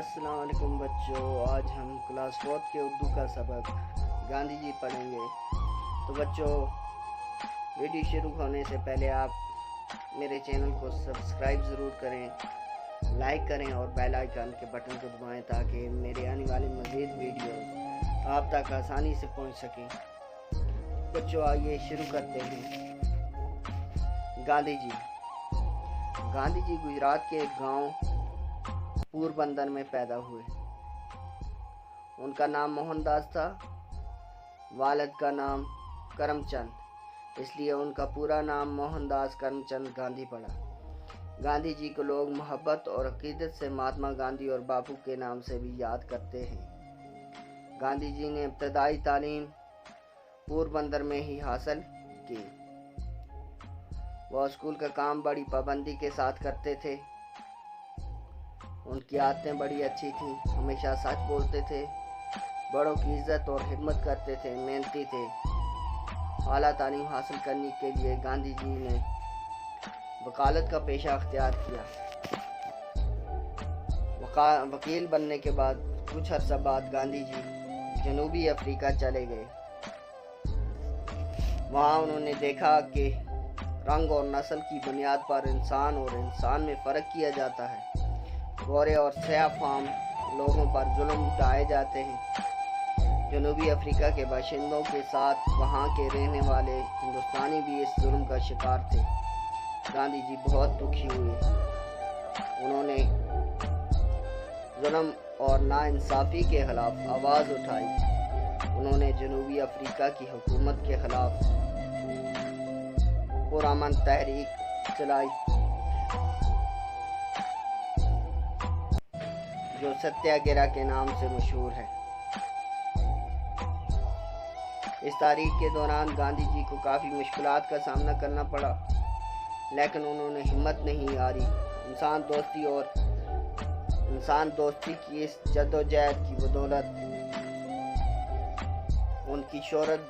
अस्सलाम वालेकुम बच्चों, आज हम क्लास 4 के उर्दू का सबक गांधी जी पढ़ेंगे। तो बच्चों, वीडियो शुरू होने से पहले आप मेरे चैनल को सब्सक्राइब ज़रूर करें, लाइक करें और बेल आइकन के बटन को दबाएं ताकि मेरे आने वाले मज़ीद वीडियो आप तक आसानी से पहुंच सकें। बच्चों, आइए शुरू करते हैं। गांधी जी गुजरात के एक गांव पोरबंदर में पैदा हुए। उनका नाम मोहनदास था। वालिद का नाम करमचंद, इसलिए उनका पूरा नाम मोहनदास करमचंद गांधी पड़ा। गांधी जी को लोग मोहब्बत और अकीदत से महात्मा गांधी और बापू के नाम से भी याद करते हैं। गांधी जी ने इब्तदाई तालीम पोरबंदर में ही हासिल की। वह स्कूल का काम बड़ी पाबंदी के साथ करते थे। उनकी आदतें बड़ी अच्छी थीं, हमेशा सच बोलते थे, बड़ों की इज्जत और खिदमत करते थे, मेहनती थे। आला तालीम हासिल करने के लिए गांधी जी ने वकालत का पेशा अख्तियार किया। वकील बनने के बाद कुछ अर्सा बाद गांधी जी जनूबी अफ्रीका चले गए। वहाँ उन्होंने देखा कि रंग और नस्ल की बुनियाद पर इंसान और इंसान में फ़र्क किया जाता है। गोरे और स्याह फाम लोगों पर जुल्म ढाए जाते हैं। जनूबी अफ्रीका के बाशिंदों के साथ वहाँ के रहने वाले हिंदुस्तानी भी इस जुल्म का शिकार थे। गांधी जी बहुत दुखी हुए। उन्होंने जुल्म और नाइंसाफ़ी के खिलाफ आवाज़ उठाई। उन्होंने जनूबी अफ्रीका की हुकूमत के खिलाफ पुरअमन तहरीक चलाई, जो सत्याग्रह के नाम से मशहूर है। इस तारीख के दौरान गांधी जी को काफ़ी मुश्किलात का सामना करना पड़ा, लेकिन उन्होंने हिम्मत नहीं हारी। इंसान दोस्ती की इस जद्दोजहद की बदौलत उनकी शोहरत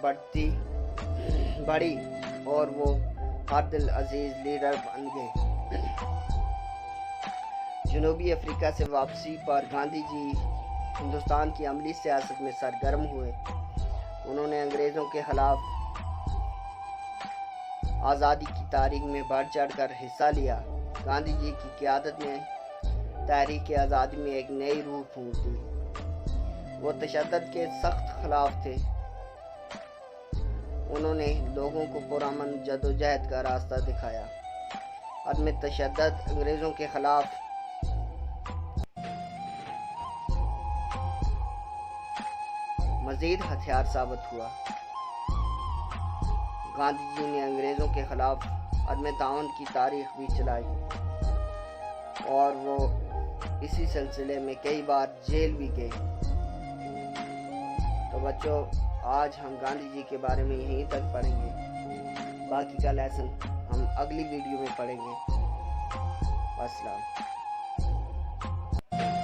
बढ़ी और वो हर दिल अजीज लीडर बन गए। जनूबी अफ्रीका से वापसी पर गांधी जी हिंदुस्तान की अमली सियासत में सरगर्म हुए। उन्होंने अंग्रेज़ों के खिलाफ आज़ादी की तारीख में बढ़ चढ़ कर हिस्सा लिया। गांधी जी की क़यादत ने तहरीक आज़ादी में एक नई रूह फूंक दी। वो तशद्दुद के सख्त खिलाफ थे। उन्होंने लोगों को पुरअमन जद्दोजहद का रास्ता दिखाया। अदम तशद्दुद अंग्रेज़ों के खिलाफ मज़ीद हथियार साबित हुआ। गांधी जी ने अंग्रेज़ों के खिलाफ अदम ताउन की तारीख भी चलाई और वो इसी सिलसिले में कई बार जेल भी गए। तो बच्चों, आज हम गांधी जी के बारे में यहीं तक पढ़ेंगे। बाकी का लेसन हम अगली वीडियो में पढ़ेंगे। अस्सलाम।